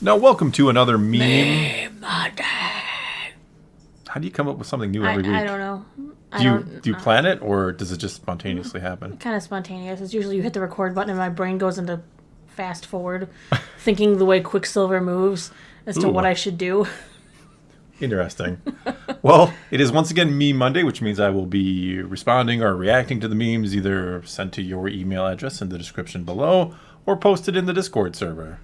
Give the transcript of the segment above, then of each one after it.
Now, welcome to another meme. Meme Monday. How do you come up with something new every week? I don't know. Do you plan it, or does it just spontaneously happen? Kind of spontaneous. It's usually you hit the record button and my brain goes into fast forward, thinking the way Quicksilver moves as to what I should do. Interesting. Well, it is once again Meme Monday, which means I will be responding or reacting to the memes either sent to your email address in the description below or posted in the Discord server.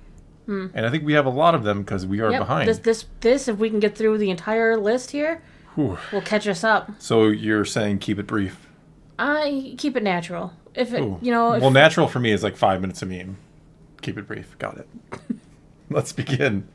And I think we have a lot of them because we are behind. This, if we can get through the entire list here, will catch us up. So you're saying keep it brief? I keep it natural. Well, natural for me is like 5 minutes a meme. Keep it brief. Got it. Let's begin.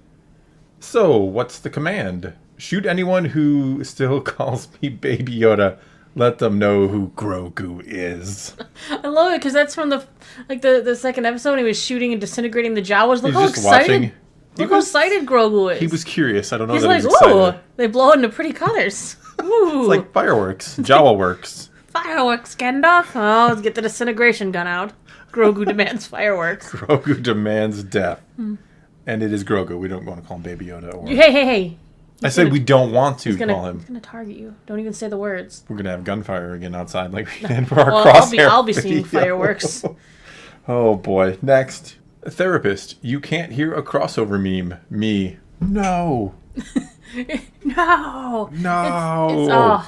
So, what's the command? Shoot anyone who still calls me Baby Yoda. Let them know who Grogu is. I love it because that's from the second episode. He was shooting and disintegrating the Jawas. Look how excited! Look how excited Grogu is. He was curious. I don't know. He's that like, he's excited. ooh, they blow into pretty colors. Ooh, it's like fireworks. Jawa works. Fireworks, Gandalf. Oh, let's get the disintegration gun out. Grogu demands fireworks. Grogu demands death, and it is Grogu. We don't want to call him Baby Yoda. Or... Hey. I said we don't want to call him. He's going to target you. Don't even say the words. We're going to have gunfire again outside like we did for our crosshair I'll be seeing fireworks. Oh, boy. Next. Therapist. You can't hear a crossover meme. Me. No. No.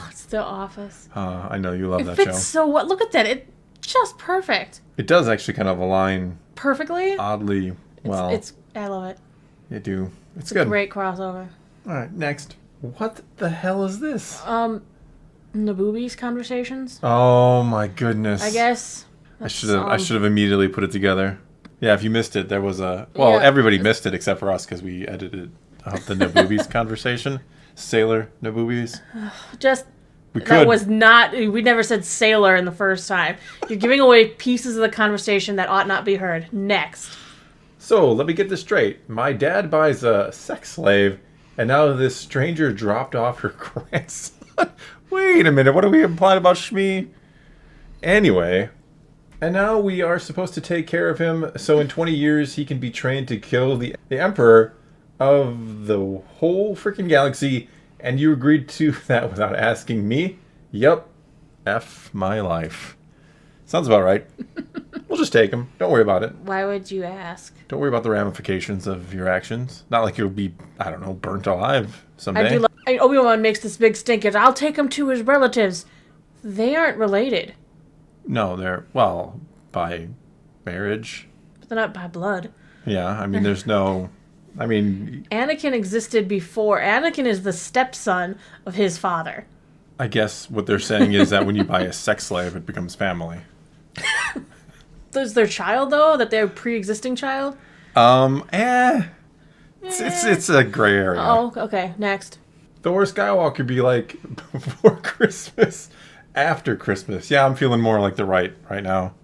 It's The Office. I know you love that show. It show. fits so well. Look at that. It's just perfect. It does actually kind of align. Perfectly? Oddly well. I love it. You do. It's good. A great crossover. All right, next. What the hell is this? Naboo's conversations. Oh my goodness! I guess I should have immediately put it together. Yeah, if you missed it, there was everybody missed it except for us because we edited out the Naboo's conversation. Sailor Naboo's. That was not. We never said sailor in the first time. You're giving away pieces of the conversation that ought not be heard. Next. So let me get this straight. My dad buys a sex slave. And now this stranger dropped off her grandson. Wait a minute, what are we implying about Shmi? Anyway, and now we are supposed to take care of him so in 20 years he can be trained to kill the emperor of the whole freaking galaxy. And you agreed to that without asking me? Yep. F my life. Sounds about right. We'll just take him. Don't worry about it. Why would you ask? Don't worry about the ramifications of your actions. Not like you'll be, I don't know, burnt alive someday. Obi-Wan makes this big stink. I'll take him to his relatives. They aren't related. No, they're, by marriage. But they're not by blood. Yeah, I mean, there's no... Anakin existed before. Anakin is the stepson of his father. I guess what they're saying is that when you buy a sex slave, it becomes family. Is their child, though? That they're a pre-existing child? It's a gray area. Oh, okay. Next. Thor Skywalker be like, before Christmas, after Christmas. Yeah, I'm feeling more like the right now.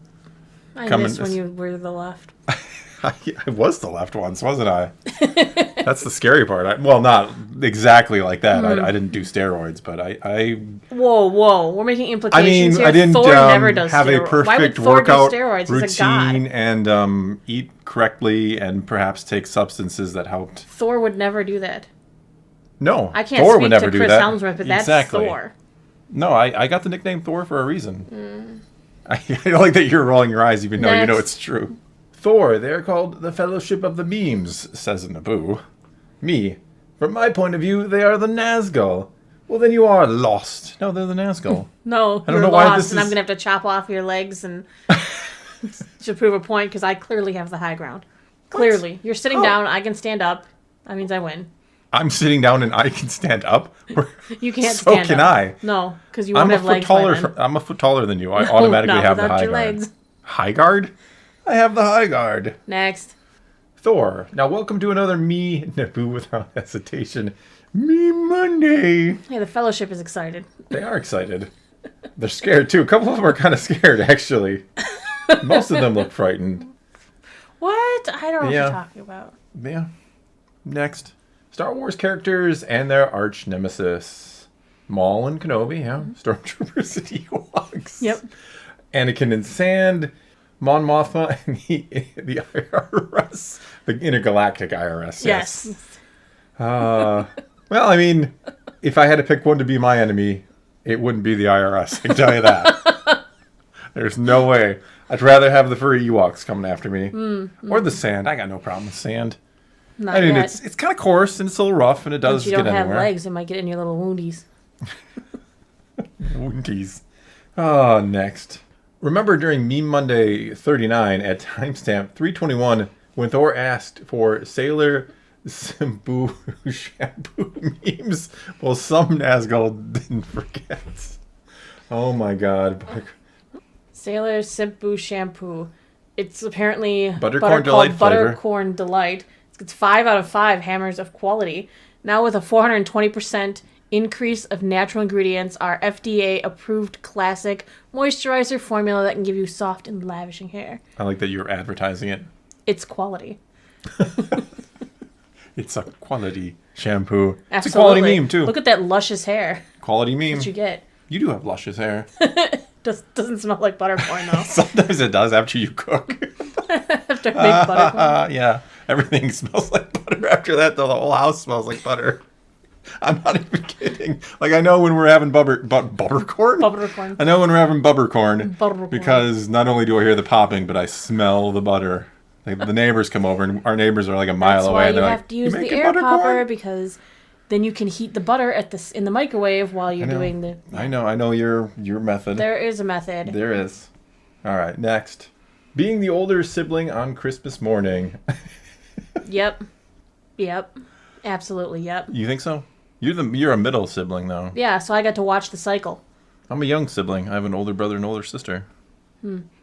I missed when you were the left. I was the left once, wasn't I? That's the scary part. Not exactly like that. I didn't do steroids, but I... Whoa. We're making implications here. I didn't Thor never does have a perfect workout routine and eat correctly and perhaps take substances that helped. Thor would never do that. No, I can't Thor speak to Chris Helmsworth, but that's Thor. No, I got the nickname Thor for a reason. I don't like that you're rolling your eyes even though you know it's true. Thor, they're called the Fellowship of the Memes, says Naboo. Me, from my point of view, they are the Nazgul. Well, then you are lost. No, they're the Nazgul. No, I don't know lost, why this and I'm going to have to chop off your legs and to prove a point because I clearly have the high ground. What? Clearly. You're sitting down, I can stand up. That means I win. I'm sitting down and I can stand up? You can't stand up. So can I. No, because you won't have legs by then. I'm a foot taller than you. I automatically have the high guard. Legs. High guard? I have the high guard. Next. Thor. Now, welcome to another Me, Naboo without hesitation. Me Monday. Hey, the Fellowship is excited. They are excited. They're scared, too. A couple of them are kind of scared, actually. Most of them look frightened. What? I don't know what you're talking about. Yeah. Next. Star Wars characters and their arch nemesis. Maul and Kenobi, Stormtroopers and Ewoks. Yep. Anakin and Sand. Mon Mothma and the IRS, the intergalactic IRS. Yes. Well, I mean, if I had to pick one to be my enemy, it wouldn't be the IRS. I can tell you that. There's no way. I'd rather have the furry Ewoks coming after me, or the sand. I got no problem with sand. Not I mean, yet. it's kind of coarse and it's a little rough, and it does But you get don't have anywhere. legs, it might get in your little woundies. Woundies. Oh, next. Remember during Meme Monday 39 at timestamp 321 when Thor asked for Sailor Shampoo memes? Well, some Nazgul didn't forget. Oh my god. Sailor Symbolism shampoo. It's apparently Buttercorn Delight flavor. Buttercorn Delight. It's 5 out of 5 hammers of quality. Now with a 420% increase of natural ingredients, our FDA-approved classic moisturizer formula that can give you soft and lavishing hair. I like that you're advertising it. It's quality. It's a quality shampoo. Absolutely. It's a quality meme, too. Look at that luscious hair Quality meme. that you get. You do have luscious hair. Doesn't smell like buttercorn, though. Sometimes it does after you cook. After I make buttercorn. Yeah. Everything smells like butter. After that, the whole house smells like butter. I'm not even kidding. Like, I know when we're having buttercorn. Buttercorn. I know when we're having buttercorn. Buttercorn. Because not only do I hear the popping, but I smell the butter. Like, the neighbors come over, and our neighbors are like a mile That's away. why And you they're have like, to use "You the making air buttercorn?" popper, because then you can heat the butter in the microwave while you're doing the... I know your method. There is a method. There is. All right, next. Being the older sibling on Christmas morning. Yep. Absolutely, yep. You think so? You're a middle sibling, though. Yeah, so I got to watch the cycle. I'm a young sibling. I have an older brother and older sister.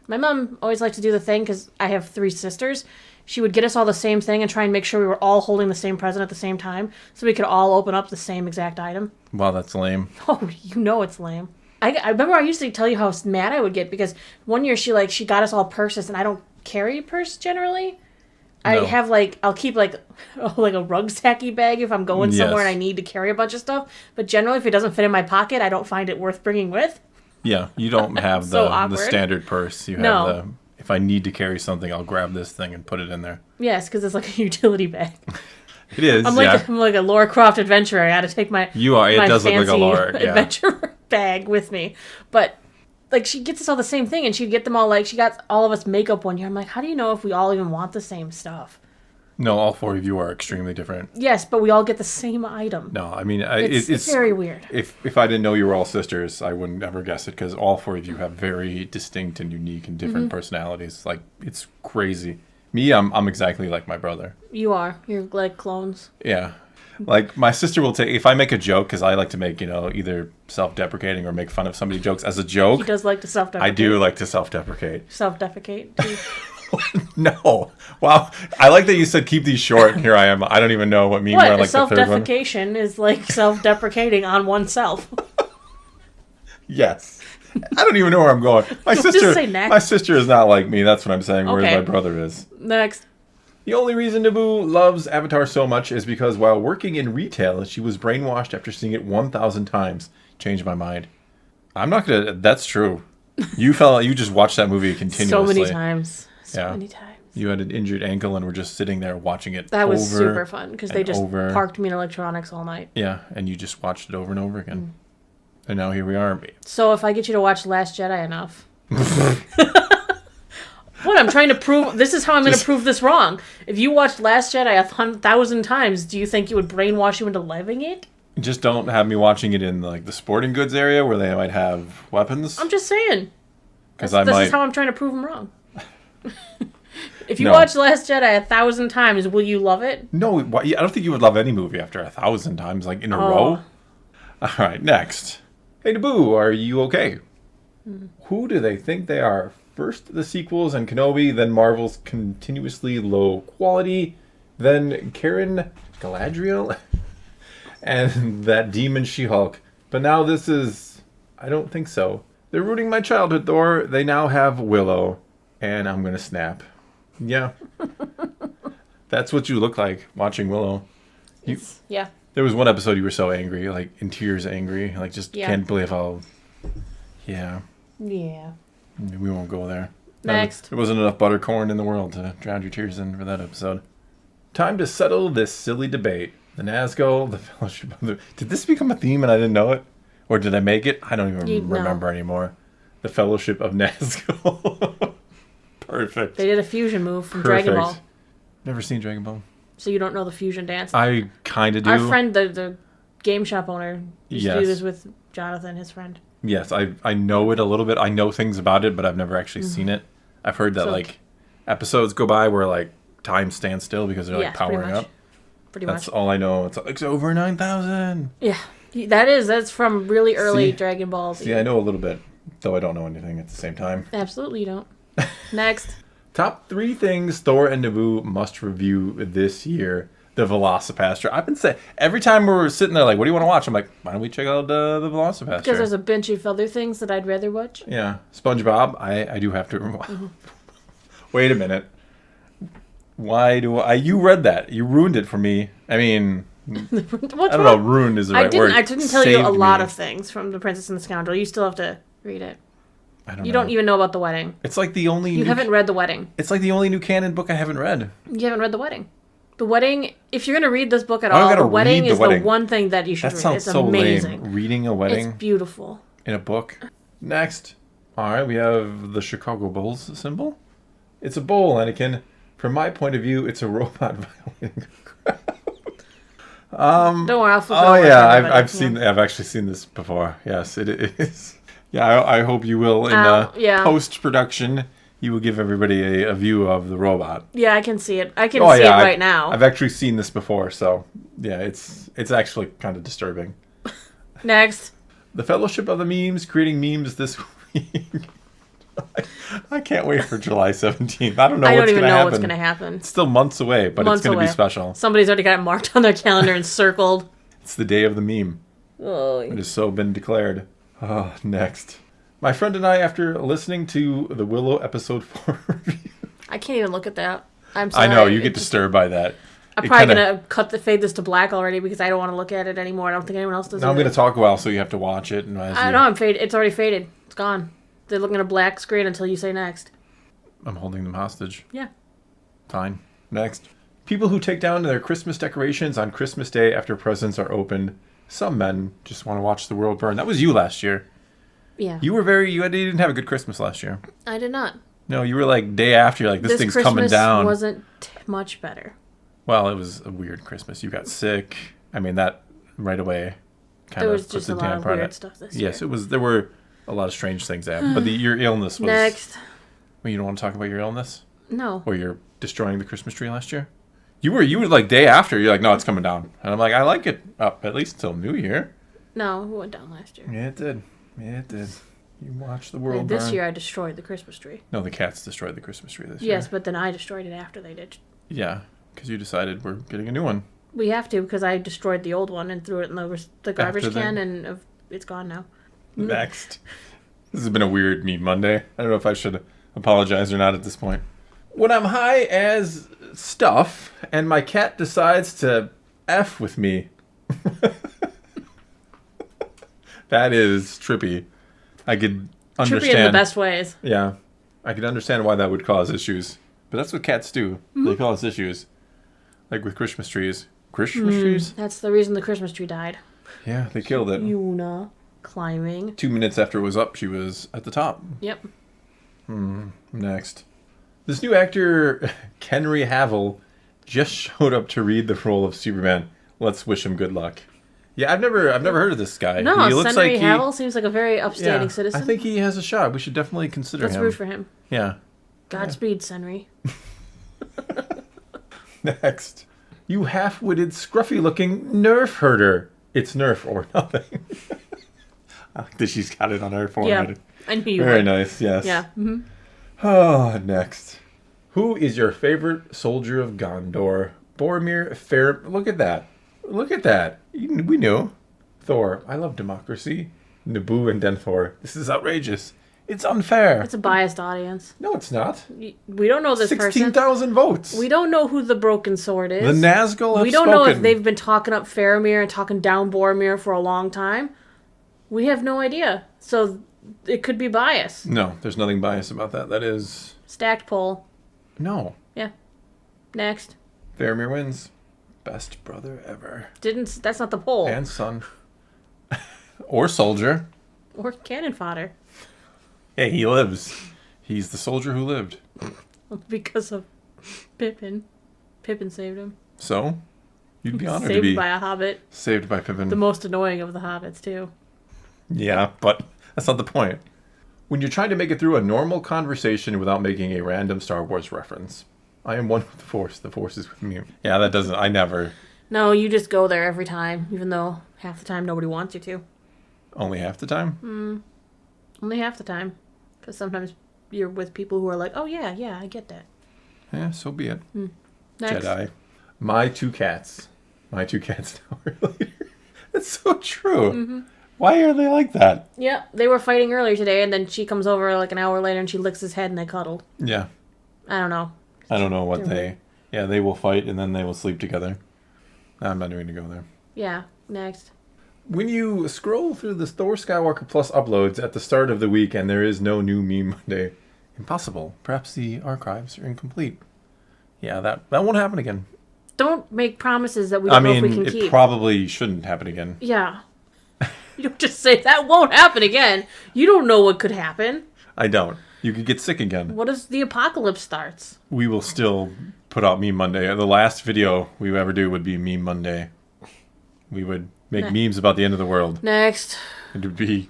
My mom always liked to do the thing, because I have 3 sisters. She would get us all the same thing and try and make sure we were all holding the same present at the same time, so we could all open up the same exact item. Wow, that's lame. Oh, you know it's lame. I remember I used to tell you how mad I would get, because one year she got us all purses, and I don't carry a purse generally. No. I have I'll keep like a rucksacky bag if I'm going somewhere Yes. and I need to carry a bunch of stuff. But generally, if it doesn't fit in my pocket, I don't find it worth bringing with. Yeah, you don't have So the awkward. standard purse. You have No. if I need to carry something, I'll grab this thing and put it in there. Yes, because it's like a utility bag. It is, I'm yeah. like a Lara Croft adventurer. I got to take my You are. It my does look like a fancy Lara. Yeah. adventure bag with me. But she gets us all the same thing, and she'd get them all she got all of us makeup one year. I'm like, how do you know if we all even want the same stuff? No, all 4 of you are extremely different. Yes, but we all get the same item. No, I mean, It's very weird. If I didn't know you were all sisters, I wouldn't ever guess it, because all 4 of you have very distinct and unique and different personalities. Like, it's crazy. Me, I'm exactly like my brother. You are. You're like clones. Yeah. Like, my sister will take, if I make a joke, because I like to make, either self-deprecating or make fun of somebody's jokes as a joke. He does like to self-deprecate. I do like to self-deprecate. Self-defecate, too. No. Wow. I like that you said keep these short. Here I am. I don't even know what meme we're on, like the third one. Self-defecation is like self-deprecating on oneself. Yes. I don't even know where I'm going. Just say next. My sister is not like me. That's what I'm saying. Whereas Okay. my brother is. Next. The only reason Naboo loves Avatar so much is because while working in retail, she was brainwashed after seeing it 1,000 times. Changed my mind. I'm not gonna. That's true. You just watched that movie continuously. So many times. So Yeah. many times. You had an injured ankle and were just sitting there watching it. That was over super fun, because they and just over. parked me in electronics all night. Yeah, and you just watched it over and over again. And now here we are. So if I get you to watch Last Jedi enough... What, I'm trying to prove... This is how I'm going to prove this wrong. If you watched Last Jedi 1,000 times, do you think it would brainwash you into loving it? Just don't have me watching it in the sporting goods area where they might have weapons. I'm just saying. Because This is how I'm trying to prove them wrong. If you No. watch Last Jedi 1,000 times, will you love it? No, I don't think you would love any movie after 1,000 times, in a row. All right, next. Hey, Naboo, are you okay? Who do they think they are? First the sequels and Kenobi, then Marvel's continuously low quality, then Karen Galadriel, and that demon She-Hulk. But now this is... I don't think so. They're ruining my childhood, Thor. They now have Willow, and I'm going to snap. Yeah. That's what you look like watching Willow. Yeah. There was one episode you were so angry, in tears angry. Just Yeah. can't believe how... Yeah. Yeah. We won't go there. Next. There wasn't enough buttercorn in the world to drown your tears in for that episode. Time to settle this silly debate. The Nazgul, the Fellowship of the... Did this become a theme and I didn't know it? Or did I make it? I don't even remember anymore. The Fellowship of Nazgul. Perfect. They did a fusion move from Dragon Ball. Never seen Dragon Ball. So you don't know the fusion dance? I kind of do. Our friend, the game shop owner, used to do this with Jonathan, his friend. Yes, I know it a little bit. I know things about it, but I've never actually seen it. I've heard that like episodes go by where like time stands still because they're like powering up. Pretty much. That's all I know. It's over 9,000. Yeah, that's from really early Dragon Balls. See, I know a little bit, though I don't know anything at the same time. Absolutely, you don't. Next. Top 3 things Thor and Naboo must review this year. The Velocipaster. I've been saying every time we're sitting there like, what do you want to watch? I'm like, why don't we check out the Velocipaster? Because there's a bunch of other things that I'd rather watch. Yeah, SpongeBob. I do have to. Wait a minute. Why do I? You read that. You ruined it for me. I mean, I don't know. Ruined is the right word. I didn't tell you a lot of things from The Princess and the Scoundrel. You still have to read it. I don't know. You don't even know about The Wedding. It's like the only. You haven't read The Wedding. It's like the only new canon book I haven't read. You haven't read The Wedding. The Wedding. If you're going to read this book at all, The Wedding is the one thing that you should read. Sounds it's so amazing. Lame. Reading a wedding. It's beautiful. In a book. Next. All right, we have the Chicago Bulls symbol. It's a bowl, Anakin. From my point of view, it's a robot violating a crowd. Don't worry, I'll flip it over. Oh yeah, I've actually seen this before. Yes, it is. Yeah, I hope you will in post production. You will give everybody a view of the robot. Yeah, I can see it. I can see it right now. I've actually seen this before, so yeah, it's actually kind of disturbing. Next. The Fellowship of the Memes creating memes this week. I can't wait for July 17th. I don't even know what's going to happen. It's still months away, but it's going to be special. Somebody's already got it marked on their calendar and circled. It's the day of the meme. Oh. It has so been declared. Oh, next. My friend and I, after listening to the Willow episode 4 review. I can't even look at that. I'm sorry. I know, you get disturbed by that. I'm probably going to fade this to black already because I don't want to look at it anymore. I don't think anyone else does. Now I'm going to talk a while, so you have to watch it. And I know, I'm faded. It's already faded. It's gone. They're looking at a black screen until you say next. I'm holding them hostage. Yeah. Fine. Next. People who take down their Christmas decorations on Christmas Day after presents are opened. Some men just want to watch the world burn. That was you last year. Yeah. You didn't have a good Christmas last year. I did not. No, you were like day after, you're like, this thing's Christmas coming down. Wasn't much better. Well, it was a weird Christmas. You got sick. I mean, that right away kind of puts a damper on it. There was just a lot of weird stuff this year. Yes, it was. There were a lot of strange things that happened. But your illness was... Next. Well, you don't want to talk about your illness? No. Or you're destroying the Christmas tree last year? You were like day after. You're like, no, it's coming down. And I'm like, I like it up at least until New Year. No, it went down last year. Yeah, it did. You watched the world burn. This year I destroyed the Christmas tree. No, the cats destroyed the Christmas tree this year. Yes, but then I destroyed it after they did. Yeah, because you decided we're getting a new one. We have to because I destroyed the old one and threw it in the garbage can and it's gone now. Next. This has been a weird Meat Monday. I don't know if I should apologize or not at this point. When I'm high as stuff and my cat decides to F with me. That is trippy. I could understand. Trippy in the best ways. Yeah. I could understand why that would cause issues. But that's what cats do. Mm-hmm. They cause issues. Like with Christmas trees. Christmas trees? That's the reason the Christmas tree died. Yeah, they killed it. Yuna climbing. 2 minutes after it was up, she was at the top. Yep. Next. This new actor, Henry Cavill, just showed up to read the role of Superman. Let's wish him good luck. Yeah, I've never heard of this guy. No, Henry Cavill seems like a very upstanding citizen. I think he has a shot. We should definitely consider him. Let's root for him. Yeah. Godspeed, Senri. Next. You half-witted, scruffy-looking Nerf herder. It's Nerf or nothing. I like that she's got it on her forehead. Yeah, I knew you Very would. nice, yes. Yeah. Mm-hmm. Oh, next. Who is your favorite soldier of Gondor? Boromir, Fair... Look at that. Look at that. We knew. Thor. I love democracy. Naboo and Denethor. This is outrageous. It's unfair. It's a biased audience. No, it's not. We don't know this 16,000 votes. We don't know who the Broken Sword is. The Nazgul have We don't know if they've been talking up Faramir and talking down Boromir for a long time. We have no idea. So it could be bias. No, there's nothing biased about that. That is Stacked poll. No. Yeah. Next. Faramir wins. Best brother ever. That's not the poll. And son. Or soldier. Or cannon fodder. Hey, he lives. He's the soldier who lived. Because of Pippin. Pippin saved him. So, you'd be honored to be saved by a hobbit. Saved by Pippin. The most annoying of the hobbits, too. Yeah, but that's not the point. When you're trying to make it through a normal conversation without making a random Star Wars reference. I am one with the Force. The Force is with me. Yeah, that doesn't... I never... No, you just go there every time, even though half the time nobody wants you to. Only half the time? Only half the time. Because sometimes you're with people who are like, oh, yeah, I get that. Yeah, so be it. Next. Jedi. My two cats. My two cats an hour later. That's so true. Mm-hmm. Why are they like that? Yeah, they were fighting earlier today, and then she comes over like an hour later and she licks his head and they cuddled. Yeah. I don't know. I don't know what they... Yeah, they will fight and then they will sleep together. I'm not going to go there. Yeah, next. When you scroll through the Thor Skywalker Plus uploads at the start of the week and there is no new meme Monday, impossible. Perhaps the archives are incomplete. Yeah, that won't happen again. Don't make promises that we don't know if we can keep. It probably shouldn't happen again. Yeah. You don't just say, that won't happen again. You don't know what could happen. I don't. You could get sick again. What if the apocalypse starts? We will still put out Meme Monday. The last video we ever do would be Meme Monday. We would make memes about the end of the world. Next. It would be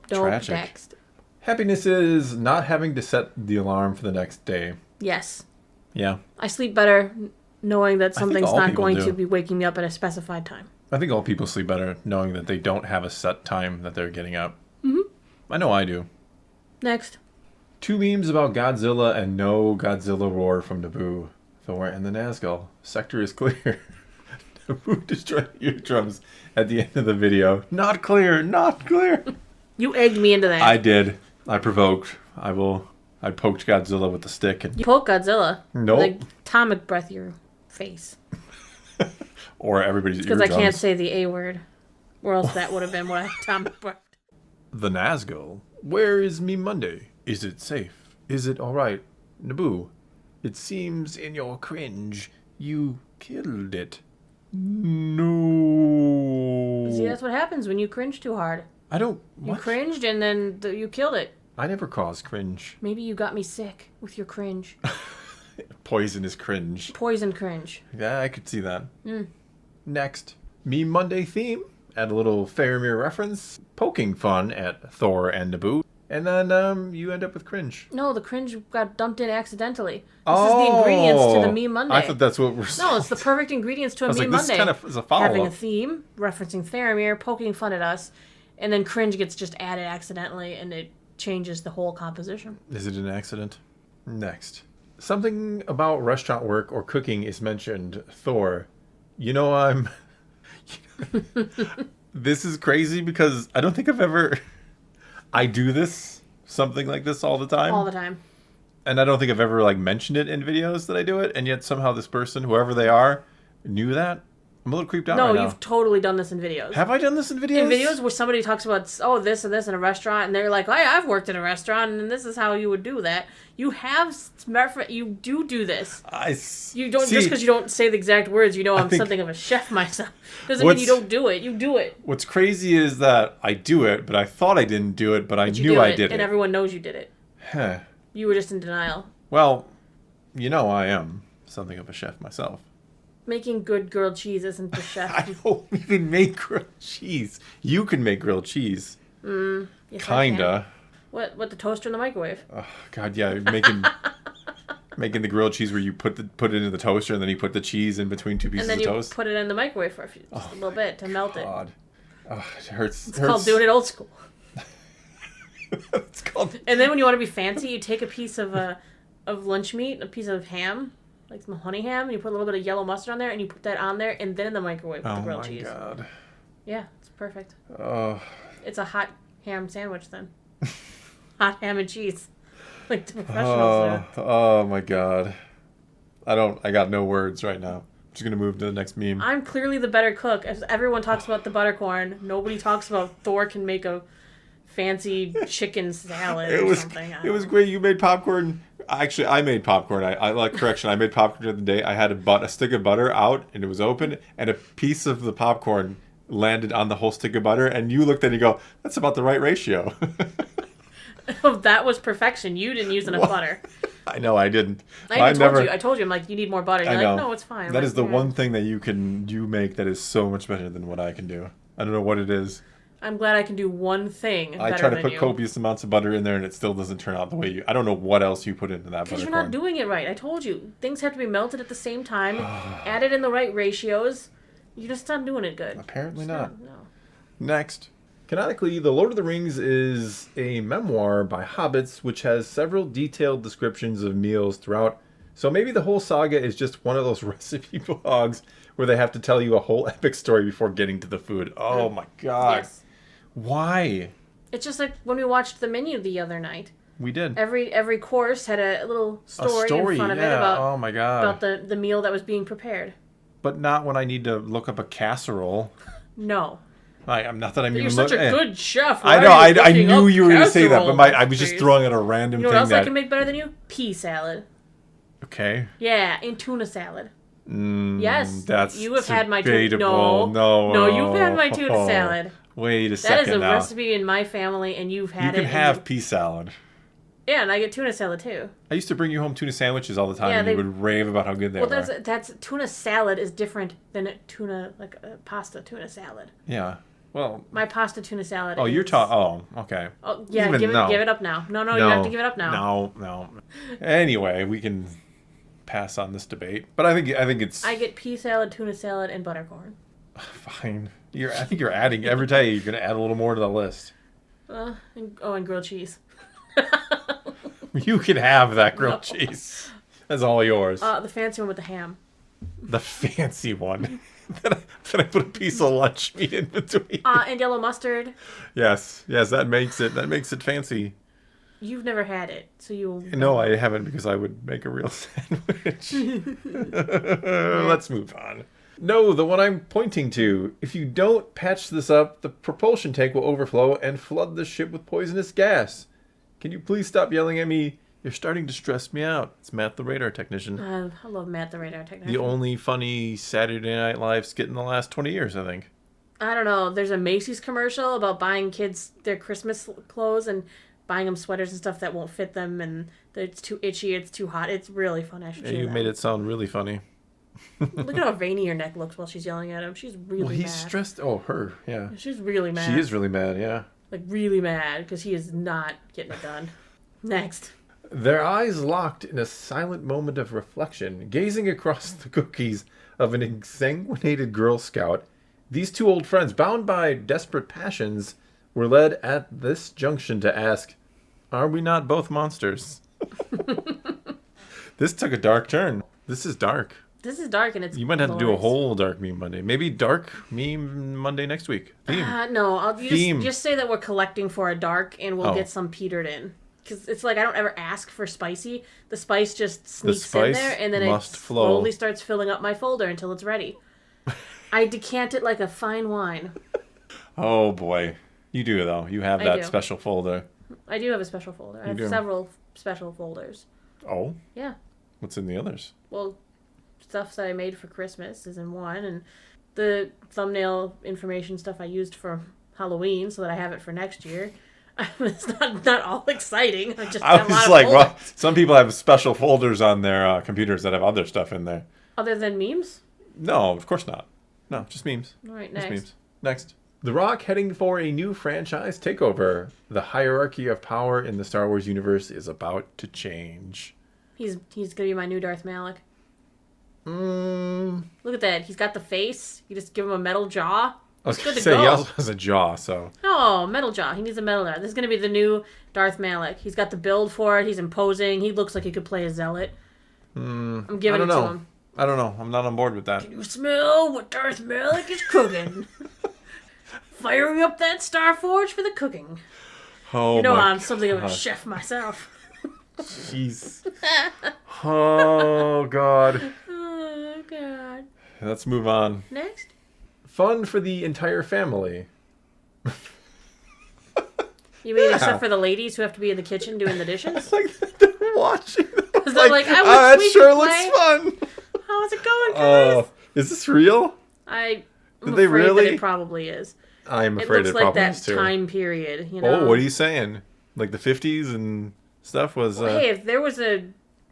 tragic. Next. Happiness is not having to set the alarm for the next day. Yes. Yeah. I sleep better knowing that something's not going do. to be waking me up at a specified time. I think all people sleep better knowing that they don't have a set time that they're getting up. Mm-hmm. I know I do. Next. 2 memes about Godzilla and no Godzilla roar from Naboo. Thor and the Nazgul. Sector is clear. Naboo destroyed eardrums at the end of the video. Not clear, not clear. You egged me into that. I did. I provoked. I poked Godzilla with the stick. And... You poked Godzilla. Nope. Like atomic breath your face. Or everybody's eardrums. Because I can't say the A word. Or else that would have been what atomic breath. The Nazgul. Where is Meme Monday? Is it safe? Is it alright? Naboo. It seems in your cringe you killed it. No. See, that's what happens when you cringe too hard. I don't... You cringed and then you killed it. I never caused cringe. Maybe you got me sick with your cringe. Poisonous cringe. Poison cringe. Yeah, I could see that. Next. Meme Monday theme. Add a little Faramir reference. Poking fun at Thor and Naboo. And then you end up with cringe. No, the cringe got dumped in accidentally. This is the ingredients to the Meme Monday. I thought that's what we're saying. No, it's the perfect ingredients to a Meme Monday. This kind of is a follow-up. Having a theme, referencing Faramir, poking fun at us, and then cringe gets just added accidentally, and it changes the whole composition. Is it an accident? Next. Something about restaurant work or cooking is mentioned. Thor. You know, I'm... This is crazy because I don't think I've ever... I do this, something like this all the time. All the time. And I don't think I've ever mentioned it in videos that I do it, and yet somehow this person, whoever they are, knew that. I'm a little creeped out right now. No, you've totally done this in videos. Have I done this in videos? In videos where somebody talks about, this and this in a restaurant, and they're like, I've worked in a restaurant, and this is how you would do that. You have you do this. You don't just because you don't say the exact words. You know, I'm something of a chef myself. Doesn't mean you don't do it. You do it. What's crazy is that I do it, but I thought I didn't do it, but I knew I did it. And everyone knows you did it. Huh. You were just in denial. Well, you know I am something of a chef myself. Making good grilled cheese isn't the chef. I don't even make grilled cheese. You can make grilled cheese. Yes, Kinda. What, the toaster in the microwave? Oh, God, yeah. Making the grilled cheese where you put it into the toaster and then you put the cheese in between 2 pieces of toast. And then you put it in the microwave for just a little bit to melt it. Oh, it hurts. It's called doing it old school. It's called... And then when you want to be fancy, you take a piece of lunch meat, a piece of ham, like some honey ham, and you put a little bit of yellow mustard on there, and you put that on there, and then in the microwave with the grilled cheese. Oh, my God. Yeah, it's perfect. Oh. It's a hot ham sandwich, then. Hot ham and cheese. Like the professionals do. Oh, my God. I got no words right now. I'm just going to move to the next meme. I'm clearly the better cook. As everyone talks about the buttercorn, nobody talks about Thor can make a fancy chicken salad It or was something. it was great. You made popcorn. Actually, I made popcorn. I like correction. I made popcorn the other day. I had a stick of butter out, and it was open, and a piece of the popcorn landed on the whole stick of butter. And you looked at it and you go, "That's about the right ratio." Oh, that was perfection. You didn't use enough butter. I know I didn't. I told you, I'm like, you need more butter. You're I like, know. no, it's fine. That is the one thing that you make that is so much better than what I can do. I don't know what it is. I'm glad I can do one thing I better try to than put you. copious amounts of butter in there, and it still doesn't turn out the way you. I don't know what else you put into that butter. Because you're not doing it right. I told you. Things have to be melted at the same time, added in the right ratios. You're just not doing it good. Apparently not. No. Next. Canonically, The Lord of the Rings is a memoir by hobbits which has several detailed descriptions of meals throughout. So maybe the whole saga is just one of those recipe blogs where they have to tell you a whole epic story before getting to the food. Oh my god. Yes. Why? It's just like when we watched the menu the other night. We did. Every course had a little story in front of it about, oh my god. about the meal that was being prepared. But not when I need to look up a casserole. No. I'm not that I'm But even you're such looking. a good chef. I know. I knew you were going to say that, but I was just throwing out a random You know thing what else that. I can make better than you? Pea salad. Okay. Yeah, and tuna salad. Yes, That's you have had my tuna. debatable. No, you've had my tuna salad. Wait a That second is a now. recipe in my family, and you've had You it. can have pea salad. Yeah, and I get tuna salad too. I used to bring you home tuna sandwiches all the time, Yeah, and you would rave about how good they Well, were. that's tuna salad is different than a tuna like a pasta tuna salad. Yeah. Well. My pasta tuna salad. Oh, is... you're talking. Oh, okay. Oh, yeah. Even Give no. it up now. No, you have to give it up now. No. Anyway, we can pass on this debate, but I think it's I get pea salad, tuna salad, and buttercorn. fine. I think you're adding every day. You're going to add a little more to the list. And grilled cheese. You can have that grilled cheese. That's all yours. The fancy one with the ham. The fancy one. that I put a piece of lunch meat in between. And yellow mustard. Yes, that makes it fancy. You've never had it, so you. No, I haven't because I would make a real sandwich. Let's move on. No, the one I'm pointing to. If you don't patch this up, the propulsion tank will overflow and flood the ship with poisonous gas. Can you please stop yelling at me? You're starting to stress me out. It's Matt the Radar Technician. I love Matt the Radar Technician. The only funny Saturday Night Live skit in the last 20 years, I think. I don't know. There's a Macy's commercial about buying kids their Christmas clothes and buying them sweaters and stuff that won't fit them, and it's too itchy, it's too hot. It's really fun. I should show You made it sound really funny. Look at how veiny her neck looks while she's yelling at him. She's really he's mad. stressed. Oh, her, yeah. She's really mad. She is really mad, yeah. Like, really mad, because he is not getting it done. Next. Their eyes locked in a silent moment of reflection, gazing across the cookies of an exsanguinated Girl Scout. These two old friends, bound by desperate passions, were led at this junction to ask, "Are we not both monsters?" This took a dark turn. This is dark. This is dark, and it's You might have to do a glorious. whole Dark Meme Monday. Maybe Dark Meme Monday next week. Theme. No, I'll Theme. just say that we're collecting for a dark, and we'll Oh. get some petered in. Because it's like I don't ever ask for spicy. The spice just sneaks spice in there, and then it must flow. slowly starts filling up my folder until it's ready. I decant it like a fine wine. Oh, boy. You do, though. You have I that do. special folder. I do have a special folder. I have do. several special folders. Oh? Yeah. What's in the others? Well, stuff that I made for Christmas is in one, and the thumbnail information stuff I used for Halloween so that I have it for next year. It's not all exciting. I just I have a lot was of like, folders. well, some people have special folders on their computers that have other stuff in there. Other than memes? No, of course not. No, just memes. All right, Just next. memes. Next. The Rock heading for a new franchise takeover. The hierarchy of power in the Star Wars universe is about to change. He's gonna be my new Darth Malik. I Look at that. He's got the face. You just give him a metal jaw. was He's going good to to say, he go. also has a jaw, so. Oh, metal jaw. He needs a metal jaw. This is gonna be the new Darth Malik. He's got the build for it. He's imposing. He looks like he could play a zealot. I'm giving it to him. I don't know. I'm not on board with that. You smell what Darth Malik is cooking. Firing up that Starforge for the cooking. Oh, You know my I'm something of a God. chef myself. Jeez. Oh, God. Oh, God. Let's move on. Next. Fun for the entire family. You mean except for the ladies who have to be in the kitchen doing the dishes? Like they're watching. Because they're like, I wish that we sure could looks play. fun. How's it going, guys? Oh, is this real? I'm Did afraid they really? that it probably is. I'm It afraid looks it like probably that is too. time period, you know? Oh, what are you saying? Like the 50s and stuff was. Well, hey, if there was if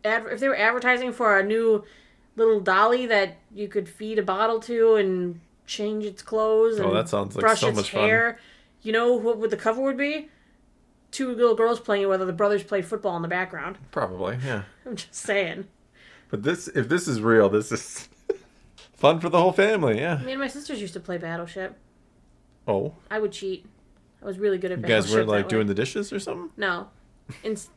they were advertising for a new little dolly that you could feed a bottle to and change its clothes and that sounds like brush so its much fun. hair, you know what would the cover would be? Two little girls playing it, whether the brothers play football in the background. Probably, yeah. I'm just saying. But if this is real, this is fun for the whole family, yeah. Me and my sisters used to play Battleship. Oh. I would cheat. I was really good at You Battleship. guys weren't like that doing way. the dishes or something? No.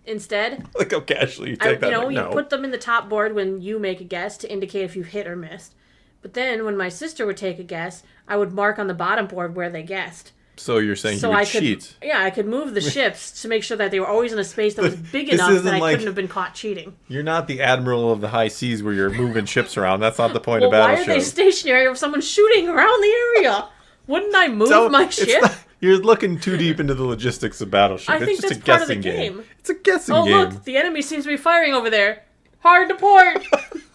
Instead, Like how casually you take that. you know, like, you no. put them in the top board when you make a guess to indicate if you hit or missed. But then when my sister would take a guess, I would mark on the bottom board where they guessed. So you're saying So you would I could, cheat? yeah, I could move the ships to make sure that they were always in a space that was big This enough isn't that I like- couldn't have been caught cheating. You're not the admiral of the high seas where you're moving ships around. That's not the point Well, of why Battleship. are they stationary if someone's shooting around the area? Wouldn't I move So, my it's ship? not- you're looking too deep into the logistics of Battleship. I It's think just that's a part of the guessing game. game. It's a guessing Oh, game. look, the enemy seems to be firing over there. Hard to port.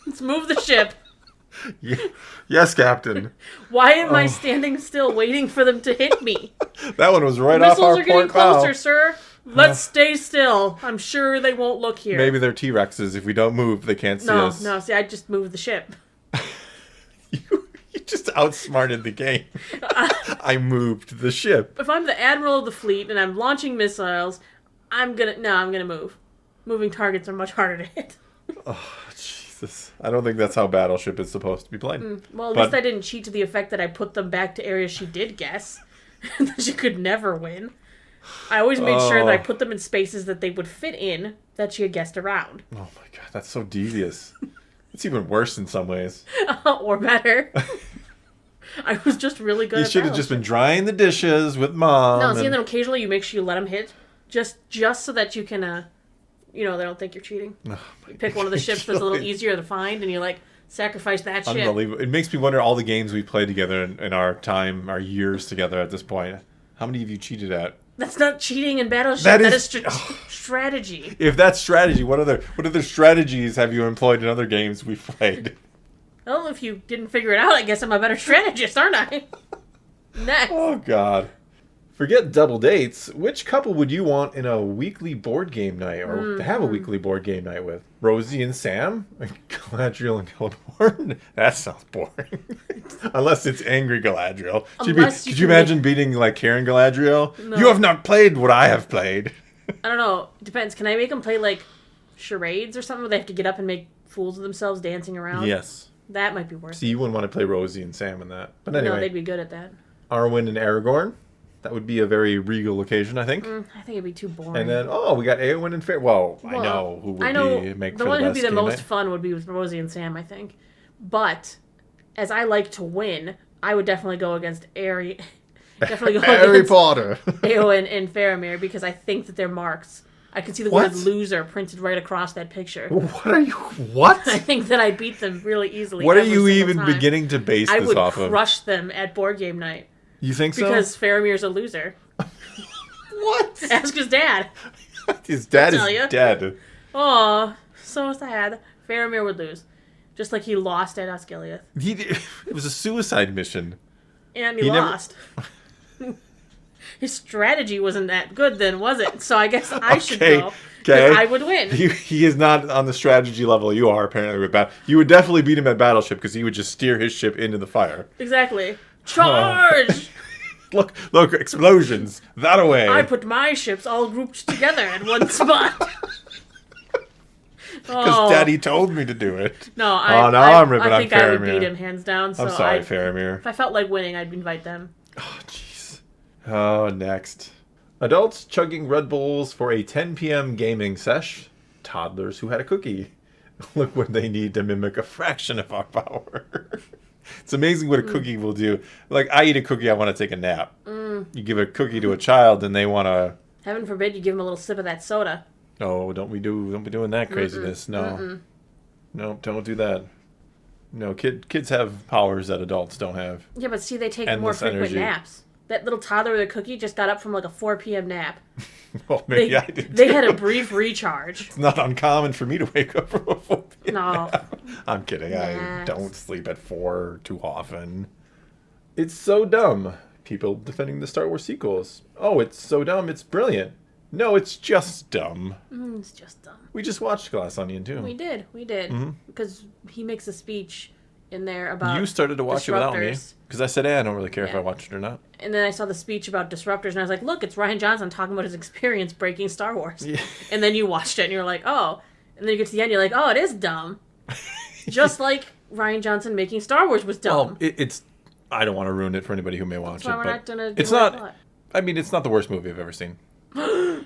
Let's move the ship. Yes, Captain. Why am I standing still waiting for them to hit me? That one was right off Missiles our are getting port bow. closer, sir. Let's stay still. I'm sure they won't look here. Maybe they're T-Rexes. If we don't move, they can't see us. No, see, I just moved the ship. You just outsmarted the game. I moved the ship. If I'm the admiral of the fleet and I'm launching missiles, I'm gonna move. Moving targets are much harder to hit. Jesus. I don't think that's how Battleship is supposed to be played. Well, at But- least I didn't cheat to the effect that I put them back to areas she did guess. That she could never win. I always made sure that I put them in spaces that they would fit in that she had guessed around. Oh my god, that's so devious. It's even worse in some ways. Or better. I was just really good You at should have just Battleship. been drying the dishes with Mom. No, see, and then occasionally you make sure you let them hit. Just so that you can, they don't think you're cheating. Oh You pick one of the ships that's a little easier to find, and you, sacrifice that ship. Unbelievable. It makes me wonder all the games we played together in our time, our years together at this point. How many have you cheated at? That's not cheating in Battleship. That That is- is strategy. If that's strategy, what other strategies have you employed in other games we've played? Well, if you didn't figure it out, I guess I'm a better strategist, aren't I? Next. Oh, God. Forget double dates. Which couple would you want in a weekly board game night, or have a weekly board game night with? Rosie and Sam? Galadriel and Celeborn? That sounds boring. Unless it's angry Galadriel. Unless you Could you can imagine beating, Karen Galadriel? No. You have not played what I have played. I don't know. Depends. Can I make them play, charades or something where they have to get up and make fools of themselves dancing around? Yes. That might be worth See, you wouldn't want to play Rosie and Sam in that. But it. anyway, No, they'd be good at that. Arwen and Aragorn. That would be a very regal occasion, I think. I think it'd be too boring. And then, we got Eowyn and Fair. Well, I Well, know who would I know make the for one the who'd best be the game most night. fun would be with Rosie and Sam, I think. But as I like to win, I would definitely go against Harry against Potter. Eowyn and Faramir because I think that they're marks. I can see the What? word loser printed right across that picture. What are you? What? I think that I beat them really easily. What are every you single even time. beginning to base I this would off of? crush them at board game night You think so? because Faramir's a loser. what? Ask his dad. His dad I'll tell is ya. dead. Oh, so sad. Faramir would lose, just like he lost at Osgiliath, It was a suicide mission. and he He never- lost. His strategy wasn't that good then, was it? So I guess I should go. 'Cause I would win. He is not on the strategy level you are apparently with Battle. You would definitely beat him at Battleship because he would just steer his ship into the fire. Exactly. Charge! Look, explosions that away. I put my ships all grouped together in one spot. Because Daddy told me to do it. No, I'm ripping I on think I would Faramir. beat him hands down. So I'm sorry, if Faramir. I felt like winning, I'd invite them. Oh, jeez. Oh, next. Adults chugging Red Bulls for a 10 p.m. gaming sesh. Toddlers who had a cookie. Look what they need to mimic a fraction of our power. It's amazing what a cookie will do. Like, I eat a cookie, I want to take a nap. You give a cookie to a child, and they want to... Heaven forbid you give them a little sip of that soda. Oh, don't be doing that craziness. No. No, don't do that. No, kids have powers that adults don't have. Yeah, but see, they take more Endless frequent energy. naps. that little toddler with a cookie just got up from like a 4 p.m. nap. Well, maybe I did They too. had a brief recharge. It's not uncommon for me to wake up from a 4 p.m. No. nap. I'm kidding. I Nah. don't sleep at 4 too often. It's so dumb. People defending the Star Wars sequels. Oh, it's so dumb. It's brilliant. No, it's just dumb. It's just dumb. We just watched Glass Onion too. We did. Mm-hmm. Because he makes a speech in there about You started to watch it without me. disruptors. Because I said, I don't really care if Yeah. I watch it or not. And then I saw the speech about disruptors, and I was like, look, it's Rian Johnson talking about his experience breaking Star Wars. Yeah. And then you watched it, and you're like, oh. And then you get to the end, you're like, oh, it is dumb. Just like Rian Johnson making Star Wars was dumb. Well, it's... I don't want to ruin it for anybody who may watch That's why it. we're But not going to do it's what I not... thought. I mean, it's not the worst movie I've ever seen.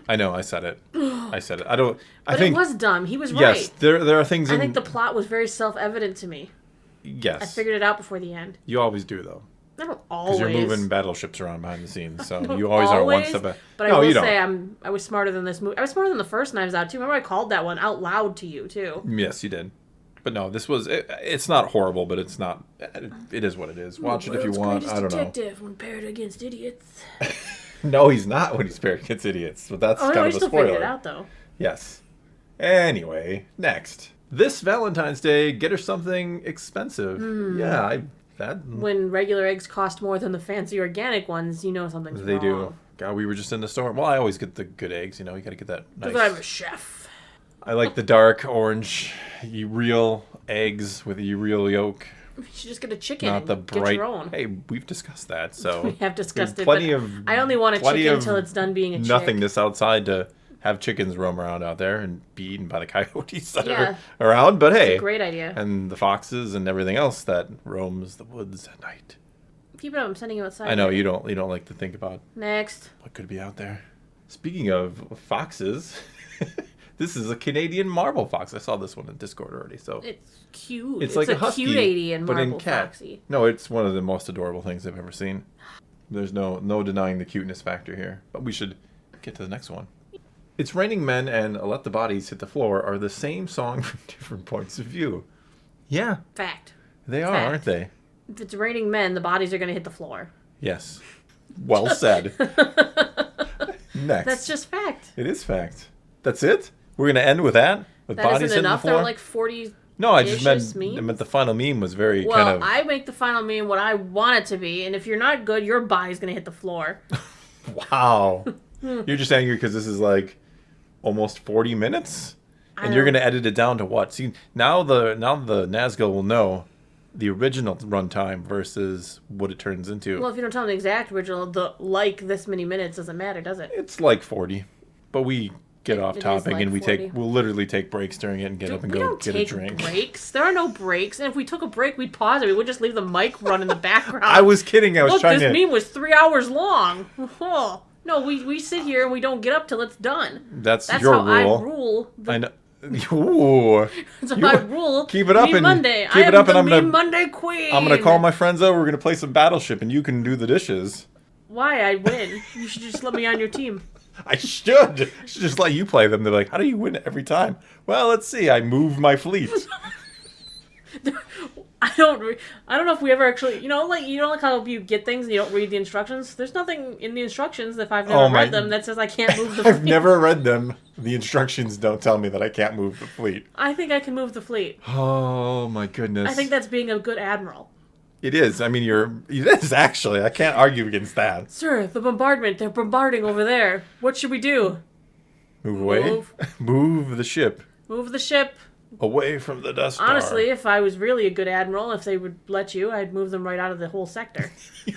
I know, I said it. I said it. I don't... But I think... it was dumb. He was Yes, right. there are things in... I think the plot was very self-evident to me. Yes. I figured it out before the end. You always do, though. I don't Because always. you're moving battleships around behind the scenes, so Don't you always are one always, step ahead. But No, I will you don't. say I was smarter than this movie. I was smarter than the first Knives Out, too. Remember I called that one out loud to you, too. Yes, you did. But no, this was... it's not horrible, but it's not... It is what it is. Watch it if you want. I don't know. Detective when paired against idiots. No, he's not when he's paired against idiots, but that's Oh, no, kind we of a still figured spoiler. it out, though. Yes. Anyway, next. This Valentine's Day, get her something expensive. Yeah, When regular eggs cost more than the fancy organic ones, you know something's wrong. they do. God, we were just in the store. Well, I always get the good eggs, you know. You got to get that nice. Because I'm a chef. I like the dark orange, real eggs with a real yolk. You should just get a chicken Not and the get bright. your own. Hey, we've discussed that, so We have discussed it, plenty but of. I only want a plenty chicken of until it's done being a chick. nothingness outside to have chickens roam around out there and be eaten by the coyotes that Yeah. are around. But hey, It's a great idea. and the foxes and everything else that roams the woods at night. Keep it up. I'm sending you outside. I know you don't like to think about Next. what could be out there. Speaking of foxes, this is a Canadian marble fox. I saw this one in Discord already. So It's cute. it's like a husky, cute 80 and but in marble cat. foxy. No, it's one of the most adorable things I've ever seen. There's no denying the cuteness factor here. But we should get to the next one. It's Raining Men and Let the Bodies Hit the Floor are the same song from different points of view. Yeah, Fact. they are, Fact. aren't they? If it's raining men, the bodies are going to hit the floor. Yes. Well said. Next. That's just fact. It is fact. That's it? We're going to end with that? With That bodies isn't hitting enough. the There floor? were like 40. No, I just vicious meant memes? the final meme was very Well, kind of... I make the final meme what I want it to be, and if you're not good, your body's going to hit the floor. Wow. You're just angry because this is like almost 40 minutes? And you're know. going to edit it down to what? See, now the Nazgul will know the original runtime versus what it turns into. Well, if you don't tell them the exact original, the like this many minutes doesn't matter, does it? It's like 40. But we get off It is topic like and 40. we'll literally take breaks during it and get up and We go don't get a take drink. breaks. There are no breaks. And if we took a break, we'd pause it. We would just leave the mic run in the background. I was kidding. I was Look, trying this to... meme was 3 hours long. Oh. No, we sit here and we don't get up till it's done. That's That's your how rule. I rule. I know. Ooh. That's how You- I rule. keep it up Meme and- Monday. keep I it am up and the I'm gonna- Meme Monday queen. I'm going to call my friends over. We're going to play some Battleship and you can do the dishes. Why? I win. You should just let me on your team. I should just let you play them. They're like, how do you win every time? Well, let's see. I move my fleet. I don't know if we ever actually, like how you get things and you don't read the instructions. There's nothing in the instructions if I've never Oh, my- read them that says I can't move the I've fleet. never read them. The instructions don't tell me that I can't move the fleet. I think I can move the fleet. Oh my goodness. I think that's being a good admiral. It is. I mean, it is actually. I can't argue against that. Sir, the bombardment. They're bombarding over there. What should we do? Move away. Move. Move the ship Move the ship. away from the Death Star. Honestly, if I was really a good admiral, if they would let you, I'd move them right out of the whole sector. you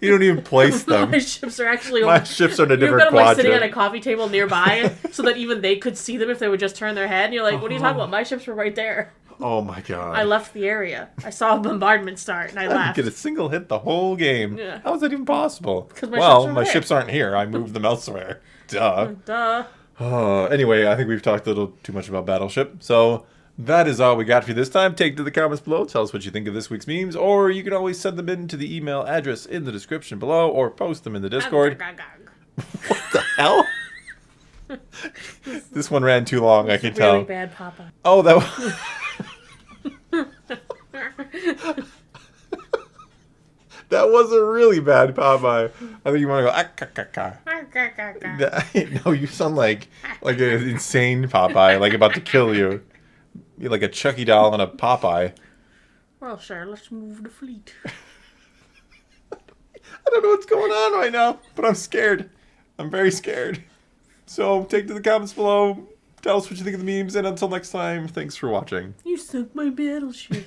don't even place them. My ships are actually My ships are in a You've different got them like sitting on quadrant. a coffee table nearby so that even they could see them if they would just turn their head. And you're like, what are you talking about? My ships were right there. Oh my god. I left the area. I saw a bombardment start and I I didn't left. get a single hit the whole game. Yeah. How is that even possible? 'Cause my Well, ships are my there. ships aren't here. I moved them elsewhere. Duh. Duh. Anyway, I think we've talked a little too much about Battleship. So that is all we got for you this time. Take it to the comments below. Tell us what you think of this week's memes. Or you can always send them in to the email address in the description below. Or post them in the Discord. What the hell? This one ran too long, I can Really tell. bad Papa. Oh, that was... That was a really bad Popeye. I think you want to go, ah-ka-ka-ka. No, you sound like an insane Popeye, like about to kill you. You're like a Chucky doll and a Popeye. Well, sir, let's move the fleet. I don't know what's going on right now, but I'm scared. I'm very scared. So take to the comments below. Tell us what you think of the memes, and until next time, thanks for watching. You sunk my battleship.